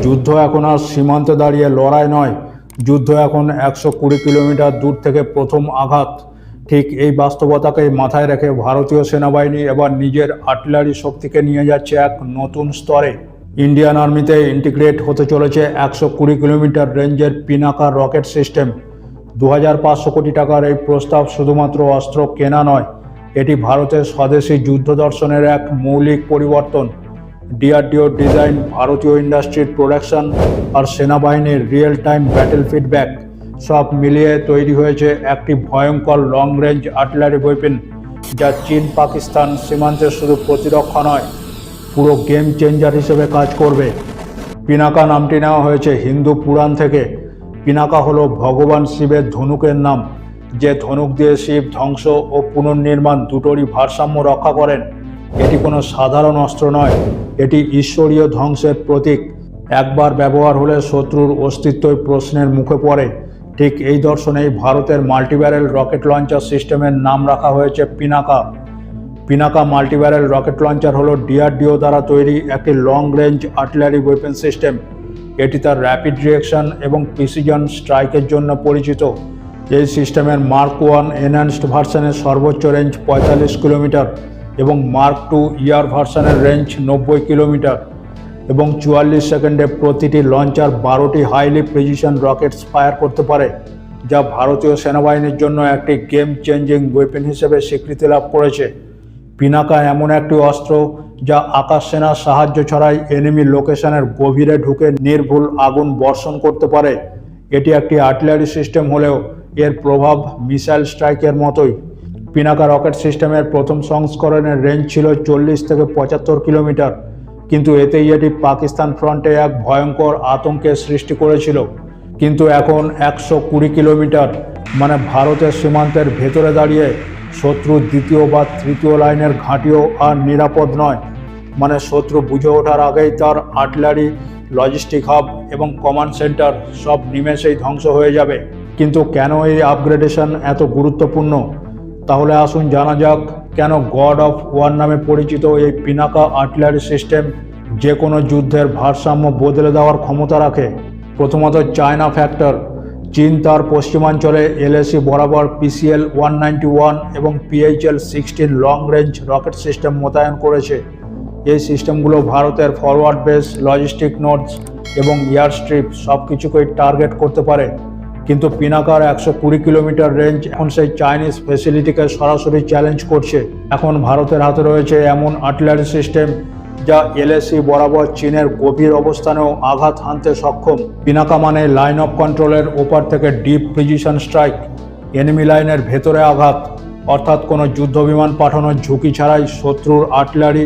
যুদ্ধ এখন আর সীমান্তে দাঁড়িয়ে লড়াই নয়, যুদ্ধ এখন 120 কিলোমিটার দূর থেকে প্রথম আঘাত। ঠিক এই বাস্তবতাকেই মাথায় রেখে ভারতীয় সেনাবাহিনী এবার নিজের আর্টিলারি শক্তিকে নিয়ে যাচ্ছে এক নতুন স্তরে। ইন্ডিয়ান আর্মিতে ইন্টিগ্রেট হতে চলেছে 120 কিলোমিটার রেঞ্জের পিনাকা রকেট সিস্টেম। 2500 কোটি টাকার এই প্রস্তাব শুধুমাত্র অস্ত্র কেনা নয়, এটি ভারতের স্বদেশী যুদ্ধ দর্শনের এক মৌলিক পরিবর্তন। ডিআরডিও ডিজাইন, ভারতীয় ইন্ডাস্ট্রির প্রোডাকশন আর সেনাবাহিনীর রিয়েল টাইম ব্যাটেল ফিডব্যাক সব মিলিয়ে তৈরি হয়েছে একটি ভয়ঙ্কর লং রেঞ্জ আর্টিলারি ওয়েপন, যা চীন পাকিস্তান সীমান্তে শুধু প্রতিরক্ষা নয়, পুরো গেম চেঞ্জার হিসেবে কাজ করবে। পিনাকা নামটি নেওয়া হয়েছে হিন্দু পুরাণ থেকে। পিনাকা হলো ভগবান শিবের ধনুকের নাম, যে ধনুক দিয়ে শিব ধ্বংস ও পুনর্নির্মাণ দুটোরই ভারসাম্য রক্ষা করেন। এটি কোনো সাধারণ অস্ত্র নয়, এটি ঈশ্বরীয় ধ্বংসের প্রতীক। একবার ব্যবহার হলে শত্রুর অস্তিত্বই প্রশ্নের মুখে পড়ে। ঠিক এই দর্শনেই ভারতের মাল্টিব্যারেল রকেট লঞ্চার সিস্টেমের নাম রাখা হয়েছে Pinaka. Pinaka multi barrel rocket launcher হলো ডিআরডিও দ্বারা তৈরি একটি long range artillery weapon system. এটি তার র্যাপিড রিঅ্যাকশন এবং প্রিসিজন স্ট্রাইকের জন্য পরিচিত। এই সিস্টেমের মার্ক 1 এনহ্যান্সড ভার্সনের সর্বোচ্চ রেঞ্জ 45 কিলোমিটার এবং মার্ক 2 ইয়ার ভার্সনের রেঞ্জ 90 কিলোমিটার এবং 44 সেকেন্ডে প্রতিটি লঞ্চার 12টি হাইলি প্রিসিশন রকেটস ফায়ার করতে পারে, যা ভারতীয় সেনাবাহিনীর জন্য একটি গেম চেঞ্জিং ওয়েপন হিসেবে স্বীকৃতি লাভ করেছে। পিনাকা এমন একটি অস্ত্র যা আকাশ সেনার সাহায্য ছাড়াই এনিমি লোকেশনের গভীরে ঢুকে নির্ভুল আগুন বর্ষণ করতে পারে। এটি একটি আর্টিলারি সিস্টেম হলেও এর প্রভাব মিসাইল স্ট্রাইকের মতোই। পিনাকা রকেট সিস্টেমের প্রথম সংস্করণের রেঞ্জ ছিল 40 থেকে 75 কিলোমিটার, কিন্তু এতেই এটি পাকিস্তান ফ্রন্টে এক ভয়ঙ্কর আতঙ্কের সৃষ্টি করেছিল। কিন্তু এখন 120 কিলোমিটার, মানে ভারতের সীমান্তের ভেতরে দাঁড়িয়ে শত্রুর দ্বিতীয় বা তৃতীয় লাইনের ঘাঁটিও আর নিরাপদ নয়। মানে শত্রু বুঝে ওঠার আগেই তার আর্টিলারি, লজিস্টিক হাব এবং কমান্ড সেন্টার সব নিমেষেই ধ্বংস হয়ে যাবে। কিন্তু কেন এই আপগ্রেডেশন এত গুরুত্বপূর্ণ? তাহলে আসুন জানা যাক কেন গড অফ ওয়ার নামে পরিচিত এই পিনাকা আর্টিলারি সিস্টেম যে কোনো যুদ্ধের ভারসাম্য বদলে দেওয়ার ক্ষমতা রাখে। প্রথমত চায়না ফ্যাক্টর। চীন তার পশ্চিমাঞ্চলে এলএসি বরাবর PCL 191 এবং PHL 16 long range rocket system মোতায়েন করেছে। এই সিস্টেমগুলো ভারতের ফরওয়ার্ড বেস, লজিস্টিক নোডস এবং এয়ার স্ট্রিপ সব কিছুকেই টার্গেট করতে পারে। কিন্তু পিনাকার 120 কিলোমিটার রেঞ্জ এখন সেই চাইনিজ ফ্যাসিলিটিকে সরাসরি চ্যালেঞ্জ করছে। এখন ভারতের হাতে রয়েছে এমন আর্টিলারি সিস্টেম যা এলএসি বরাবর চীনের গভীর অবস্থানেও আঘাত হানতে সক্ষম। পিনাকা মানে লাইন অফ কন্ট্রোলের ওপার থেকে ডিপ প্রিসিশন স্ট্রাইক, এনিমি লাইনের ভেতরে আঘাত, অর্থাৎ কোনো যুদ্ধ বিমান পাঠানোর ঝুঁকি ছাড়াই শত্রুর আর্টিলারি,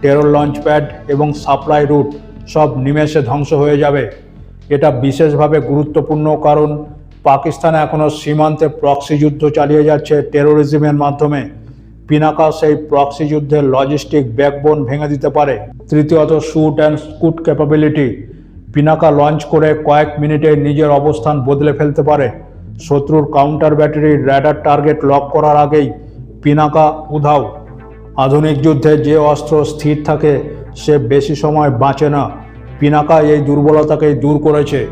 টেরর লঞ্চ প্যাড এবং সাপ্লাই রুট সব নিমেষে ধ্বংস হয়ে যাবে। এটা বিশেষভাবে গুরুত্বপূর্ণ কারণ পাকিস্তান এখনও সীমান্তে প্রক্সি যুদ্ধ চালিয়ে যাচ্ছে টেরোরিজমের মাধ্যমে। পিনাকা সেই প্রক্সি যুদ্ধের লজিস্টিক ব্যাকবোন ভেঙে দিতে পারে। তৃতীয়ত shoot and scoot capability. Pinaka launch করে কয়েক মিনিটে নিজের অবস্থান বদলে ফেলতে পারে। শত্রুর counter battery radar target lock করার আগেই পিনাকা উধাও। আধুনিক যুদ্ধে যে অস্ত্র স্থির থাকে সে বেশি সময় বাঁচে না। পিনাকা এই দুর্বলতাকেই দূর করেছে।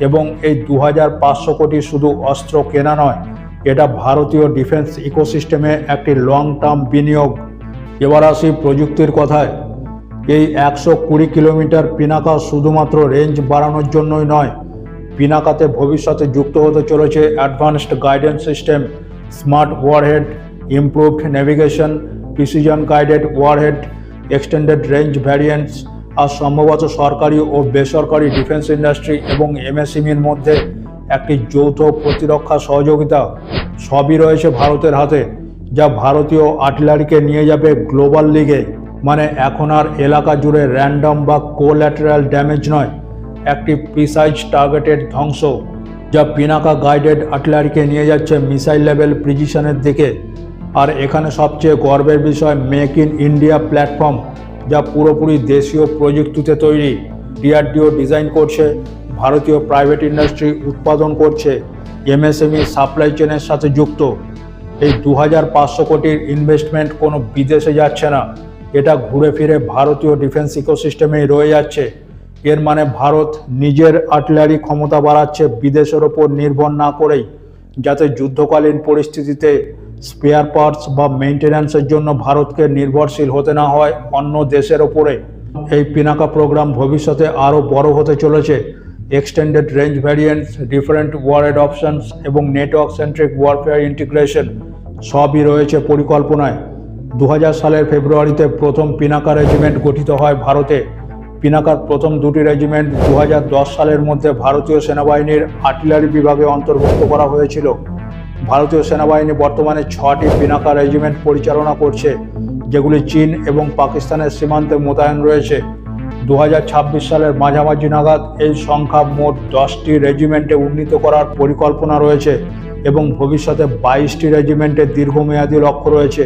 এবং এই 2500 কোটি শুধু অস্ত্র কেনা নয়, এটা ভারতীয় ডিফেন্স ইকোসিস্টেমে একটি লং টার্ম বিনিয়োগ। এবার আসি প্রযুক্তির কথায়। এই 120 কিলোমিটার পিনাকা শুধুমাত্র রেঞ্জ বাড়ানোর জন্যই নয়, পিনাকাতে ভবিষ্যতে যুক্ত হতে চলেছে advanced guidance system, smart warhead, improved navigation, precision guided warhead, extended range variants, আর সম্ভবত সরকারি ও বেসরকারি ডিফেন্স ইন্ডাস্ট্রি এবং এমএসএমইর মধ্যে একটি যৌথ প্রতিরক্ষা সহযোগিতা। সবই রয়েছে ভারতের হাতে, যা ভারতীয় আর্টিলারিকে নিয়ে যাবে গ্লোবাল লিগে। মানে এখন আর এলাকা জুড়ে র্যান্ডম বা কোল্যাটারাল ড্যামেজ নয়, একটি প্রিসাইজ টার্গেটেড ধ্বংস, যা পিনাকা গাইডেড আর্টিলারিকে নিয়ে যাচ্ছে মিসাইল লেভেল প্রিসিশনের দিকে। আর এখানে সবচেয়ে গর্বের বিষয় মেক ইন ইন্ডিয়া প্ল্যাটফর্ম, যা পুরোপুরি দেশীয় প্রযুক্তিতে তৈরি। ডিআরডিও ডিজাইন করছে, ভারতীয় প্রাইভেট ইন্ডাস্ট্রি উৎপাদন করছে, এমএসএমই সাপ্লাই চেনের সাথে যুক্ত। এই 2500 কোটির ইনভেস্টমেন্ট কোনো বিদেশে যাচ্ছে না, এটা ঘুরে ফিরে ভারতীয় ডিফেন্স ইকোসিস্টেমেই রয়ে যাচ্ছে। এর মানে ভারত নিজের আর্টিলারি ক্ষমতা বাড়াচ্ছে বিদেশের ওপর নির্ভর না করেই, যাতে যুদ্ধকালীন পরিস্থিতিতে স্পেয়ার পার্টস বা মেইনটেন্যান্সের জন্য ভারতকে নির্ভরশীল হতে না হয় অন্য দেশের ওপরে। এই পিনাকা প্রোগ্রাম ভবিষ্যতে আরও বড় হতে চলেছে। Extended range variants, different warhead options এবং নেটওয়ার্ক সেন্ট্রিক ওয়ারফেয়ার ইন্টিগ্রেশন সবই রয়েছে পরিকল্পনায়। 2000 সালের ফেব্রুয়ারিতে প্রথম পিনাকা রেজিমেন্ট গঠিত হয় ভারতে। পিনাকার প্রথম দুটি রেজিমেন্ট 2010 সালের মধ্যে ভারতীয় সেনাবাহিনীর আর্টিলারি বিভাগে অন্তর্ভুক্ত করা হয়েছিল। ভারতীয় সেনাবাহিনী বর্তমানে 6টি পিনাকা রেজিমেন্ট পরিচালনা করছে, যেগুলি চীন এবং পাকিস্তানের সীমান্তে মোতায়েন রয়েছে। 2026 সালের মাঝামাঝি নাগাদ এই সংখ্যা মোট 10টি রেজিমেন্টে উন্নীত করার পরিকল্পনা রয়েছে এবং ভবিষ্যতে 22টি রেজিমেন্টের দীর্ঘমেয়াদী লক্ষ্য রয়েছে।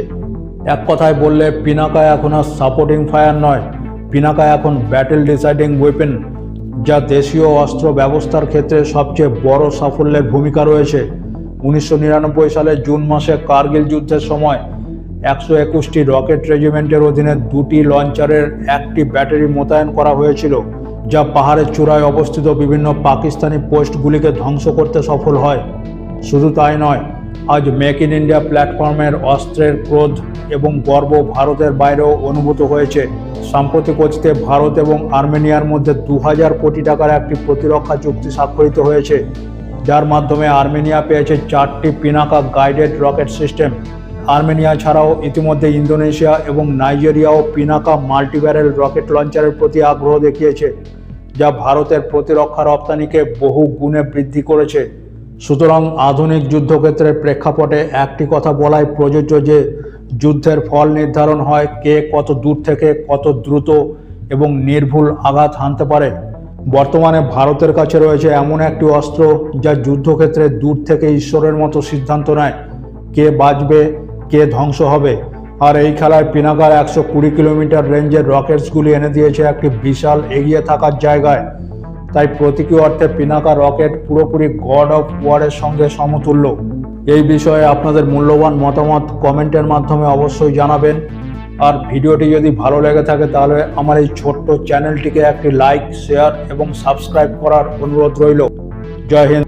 এক কথায় বললে পিনাকা এখন আর সাপোর্টিং ফায়ার নয়, পিনাকা এখন ব্যাটেল ডিসাইডিং ওয়েপেন, যা দেশীয় অস্ত্র ব্যবস্থার ক্ষেত্রে সবচেয়ে বড় সাফল্যের ভূমিকা রয়েছে। 1999 সালের জুন মাসে কার্গিল যুদ্ধের সময় 121টি রকেট রেজিমেন্টের অধীনে 2টি লঞ্চারের 1টি ব্যাটারি মোতায়েন করা হয়েছিল, যা পাহাড়ের চূড়ায় অবস্থিত বিভিন্ন পাকিস্তানি পোস্টগুলিকে ধ্বংস করতে সফল হয়। শুধু তাই নয়, আজ মেক ইন ইন্ডিয়া প্ল্যাটফর্মের অস্ত্রের ক্রোধ এবং গর্ব ভারতের বাইরেও অনুভূত হয়েছে। সাম্প্রতিক অতীতে ভারত এবং আর্মেনিয়ার মধ্যে 2000 কোটি টাকার একটি প্রতিরক্ষা চুক্তি স্বাক্ষরিত হয়েছে, যার মাধ্যমে আর্মেনিয়া পেয়েছে 4টি Pinaka guided rocket system. Armenia ছাড়াও ইতিমধ্যে ইন্দোনেশিয়া এবং নাইজেরিয়াও পিনাকা মাল্টিব্যারেল রকেট লঞ্চারের প্রতি আগ্রহ দেখিয়েছে, যা ভারতের প্রতিরক্ষা রপ্তানিকে বহু গুণে বৃদ্ধি করেছে। সুতরাং আধুনিক যুদ্ধক্ষেত্রের প্রেক্ষাপটে একটি কথা বলাই প্রযোজ্য যে যুদ্ধের ফল নির্ধারণ হয় কে কত দূর থেকে কত দ্রুত এবং নির্ভুল আঘাত হানতে পারে। বর্তমানে ভারতের কাছে রয়েছে এমন একটি অস্ত্র যা যুদ্ধক্ষেত্রে দূর থেকে ঈশ্বরের মতো সিদ্ধান্ত নেয় কে বাঁচবে, কে ধ্বংস হবে। আর এই খেলায় পিনাকার 120 কিলোমিটার রেঞ্জের রকেটসগুলি এনে দিয়েছে একটি বিশাল এগিয়ে থাকার জায়গায়। তাই প্রতীকী অর্থে পিনাকা রকেট পুরোপুরি গড অফ ওয়ারের সঙ্গে সমতুল্য। এই বিষয়ে আপনাদের মূল্যবান মতামত কমেন্টের মাধ্যমে অবশ্যই জানাবেন। আর ভিডিওটি যদি ভালো লেগে থাকে তাহলে আমার এই ছোট্ট চ্যানেলটিকে একটি লাইক, শেয়ার এবং সাবস্ক্রাইব করার অনুরোধ রইল। জয় হিন্দ।